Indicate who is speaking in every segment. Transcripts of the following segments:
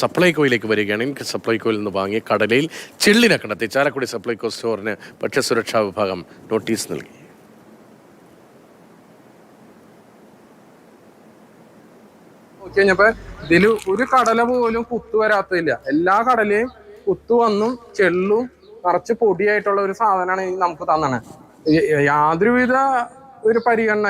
Speaker 1: സപ്ലൈകോയിലേക്ക് വരികയാണെങ്കിൽ സപ്ലൈകോയിൽ നിന്ന് വാങ്ങിയ കടലയിൽ ചെള്ളിനെ കണ്ടെത്തി. ചാലക്കുടി സപ്ലൈകോ സ്റ്റോറിന് ഭക്ഷ്യസുരക്ഷാ വിഭാഗം നോട്ടീസ് നൽകി.
Speaker 2: കഴിഞ്ഞപ്പോ ഇതില് ഒരു കടല പോലും കുത്തു വരാത്തില്ല. എല്ലാ കടലയും കുത്തു വന്നും ചെള്ളും നിറച്ച് പൊടിയായിട്ടുള്ള ഒരു സാധനമാണ് നമുക്ക് തന്നെ. യാതൊരുവിധ ഒരു പരിഗണന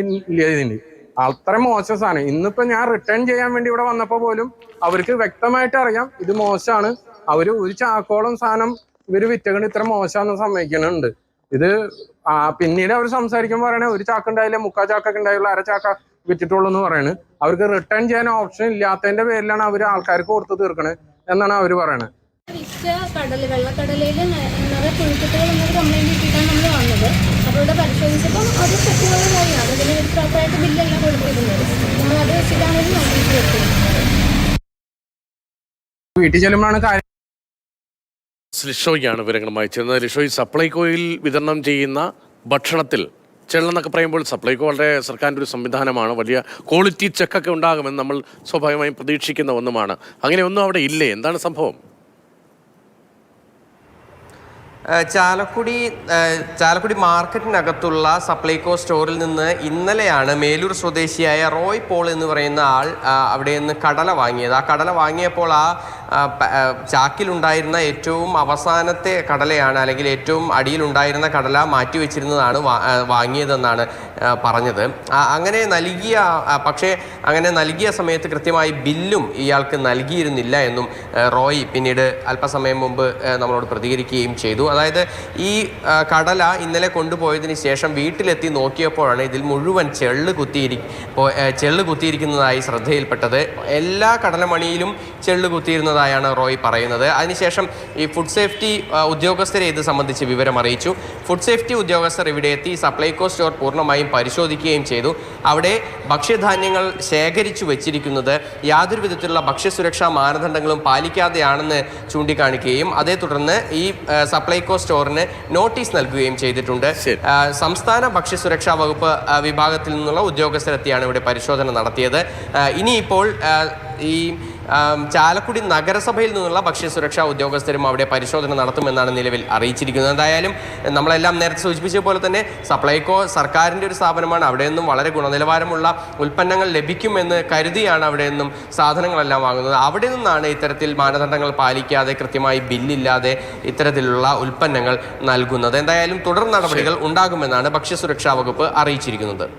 Speaker 2: ഇല്ല ഇതിന്. അത്ര മോശം സാധനം. ഇന്നിപ്പോ ഞാൻ റിട്ടേൺ ചെയ്യാൻ വേണ്ടി ഇവിടെ വന്നപ്പോ പോലും അവർക്ക് വ്യക്തമായിട്ട് അറിയാം ഇത് മോശമാണ്. അവര് ഒരു ചാക്കോളം സാധനം ഇവര് വിറ്റകണ്ട് ഇത്ര മോശമാണെന്ന് സമ്മതിക്കുന്നുണ്ട്. ഇത് പിന്നീട് അവർ സംസാരിക്കുമ്പോൾ പറയണേ ഒരു ചാക്ക് ഉണ്ടായില്ല, മുക്കാൽ ചാക്കൊക്കെ ഉണ്ടായുള്ള അര ചാക്ക വിറ്റിട്ടുള്ളൂ എന്ന് പറയുന്നത്. അവർക്ക് റിട്ടേൺ ചെയ്യാൻ ഓപ്ഷൻ ഇല്ലാത്തതിന്റെ പേരിലാണ് അവർ ആൾക്കാർക്ക് കൊടുത്ത് തീർക്കണത് എന്നാണ് അവർ പറയണത്.
Speaker 3: വെള്ളക്കടലയിൽ പുഴുക്കുത്തുകൾ എന്നൊരു കംപ്ലൈന്റ് കിട്ടിയിട്ടാണ് നമ്മൾ വന്നത്. അപ്പോൾ ഇവിടെ പരിശോധിച്ചപ്പോൾ അത് തെറ്റുള്ള കാര്യമാണ്. ഇതിന് പ്രോപ്പറായിട്ട് ബില്ലെല്ലാം കൊടുത്തിരുന്നത്. നമ്മൾ അത് വെച്ചിട്ടാണ് ഒരു നോട്ടീസ് കൊടുത്തിരുന്നത്.
Speaker 2: വീട്ടിൽ ചെല്ലുമ്പോഴാണ് കാര്യം.
Speaker 1: ലിഷോയ്ക്കാണ് വിവരങ്ങളുമായി ചേർന്നത്. ലിഷോയ്, സപ്ലൈകോയിൽ വിതരണം ചെയ്യുന്ന ഭക്ഷണത്തിൽ ചെള്ളെന്നൊക്കെ പറയുമ്പോൾ സപ്ലൈകോ വളരെ സർക്കാരിൻ്റെ ഒരു സംവിധാനമാണ്. വലിയ ക്വാളിറ്റി ചെക്കൊക്കെ ഉണ്ടാകുമെന്ന് നമ്മൾ സ്വാഭാവികമായും പ്രതീക്ഷിക്കുന്ന ഒന്നുമാണ്. അങ്ങനെ ഒന്നും അവിടെ ഇല്ലേ? എന്താണ് സംഭവം?
Speaker 4: ചാലക്കുടി മാർക്കറ്റിനകത്തുള്ള സപ്ലൈകോ സ്റ്റോറിൽ നിന്ന് ഇന്നലെയാണ് മേലൂർ സ്വദേശിയായ റോയ് പോൾ എന്ന് പറയുന്ന ആൾ അവിടെ നിന്ന് കടല വാങ്ങിയത്. ആ കടല വാങ്ങിയപ്പോൾ ചാക്കിലുണ്ടായിരുന്ന ഏറ്റവും അവസാനത്തെ കടലയാണ്, അല്ലെങ്കിൽ ഏറ്റവും അടിയിലുണ്ടായിരുന്ന കടല മാറ്റിവെച്ചിരുന്നതാണ് വാങ്ങിയതെന്നാണ് പറഞ്ഞത്. അങ്ങനെ നൽകിയ സമയത്ത് കൃത്യമായി ബില്ലും ഇയാൾക്ക് നൽകിയിരുന്നില്ല എന്നും റോയ് പിന്നീട് അല്പസമയം മുമ്പ് നമ്മളോട് പ്രതികരിക്കുകയും ചെയ്തു. അതായത് ഈ കടല ഇന്നലെ കൊണ്ടുപോയതിന് ശേഷം വീട്ടിലെത്തി നോക്കിയപ്പോഴാണ് ഇതിൽ മുഴുവൻ ചെള്ള് കുത്തിയിരിക്കുന്നതായി ശ്രദ്ധയിൽപ്പെട്ടത്. എല്ലാ കടലമണിയിലും ചെള്ള് കുത്തിയിരുന്നതായാണ് റോയ് പറയുന്നത്. അതിനുശേഷം ഈ ഫുഡ് സേഫ്റ്റി ഉദ്യോഗസ്ഥരെ ഇത് സംബന്ധിച്ച് വിവരം അറിയിച്ചു. ഫുഡ് സേഫ്റ്റി ഉദ്യോഗസ്ഥർ ഇവിടെ എത്തി സപ്ലൈകോ സ്റ്റോർ പൂർണ്ണമായും പരിശോധിക്കുകയും ചെയ്തു. അവിടെ ഭക്ഷ്യധാന്യങ്ങൾ ശേഖരിച്ചു വെച്ചിരിക്കുന്നത് യാതൊരു വിധത്തിലുള്ള ഭക്ഷ്യസുരക്ഷാ മാനദണ്ഡങ്ങളും പാലിക്കാതെയാണെന്ന് ചൂണ്ടിക്കാണിക്കുകയും അതേ തുടർന്ന് ഈ സപ്ലൈകോ സ്റ്റോറിന് നോട്ടീസ് നൽകുകയും ചെയ്തിട്ടുണ്ട്. സംസ്ഥാന ഭക്ഷ്യസുരക്ഷാ വകുപ്പ് വിഭാഗത്തിൽ നിന്നുള്ള ഉദ്യോഗസ്ഥരെത്തിയാണ് ഇവിടെ പരിശോധന നടത്തിയത്. ഇനിയിപ്പോൾ ഈ ചാലക്കുടി നഗരസഭയിൽ നിന്നുള്ള ഭക്ഷ്യസുരക്ഷാ ഉദ്യോഗസ്ഥരും അവിടെ പരിശോധന നടത്തുമെന്നാണ് നിലവിൽ അറിയിച്ചിരിക്കുന്നത്. എന്തായാലും നമ്മളെല്ലാം നേരത്തെ സൂചിപ്പിച്ച പോലെ തന്നെ സപ്ലൈകോ സർക്കാരിൻ്റെ ഒരു സ്ഥാപനമാണ്. അവിടെ നിന്നും വളരെ ഗുണനിലവാരമുള്ള ഉൽപ്പന്നങ്ങൾ ലഭിക്കുമെന്ന് കരുതിയാണ് അവിടെ നിന്നും സാധനങ്ങളെല്ലാം വാങ്ങുന്നത്. അവിടെ നിന്നാണ് ഇത്തരത്തിൽ മാനദണ്ഡങ്ങൾ പാലിക്കാതെ കൃത്യമായി ബില്ലില്ലാതെ ഇത്തരത്തിലുള്ള ഉൽപ്പന്നങ്ങൾ നൽകുന്നത്. എന്തായാലും തുടർ നടപടികൾ ഉണ്ടാകുമെന്നാണ് ഭക്ഷ്യസുരക്ഷാ വകുപ്പ് അറിയിച്ചിരിക്കുന്നത്.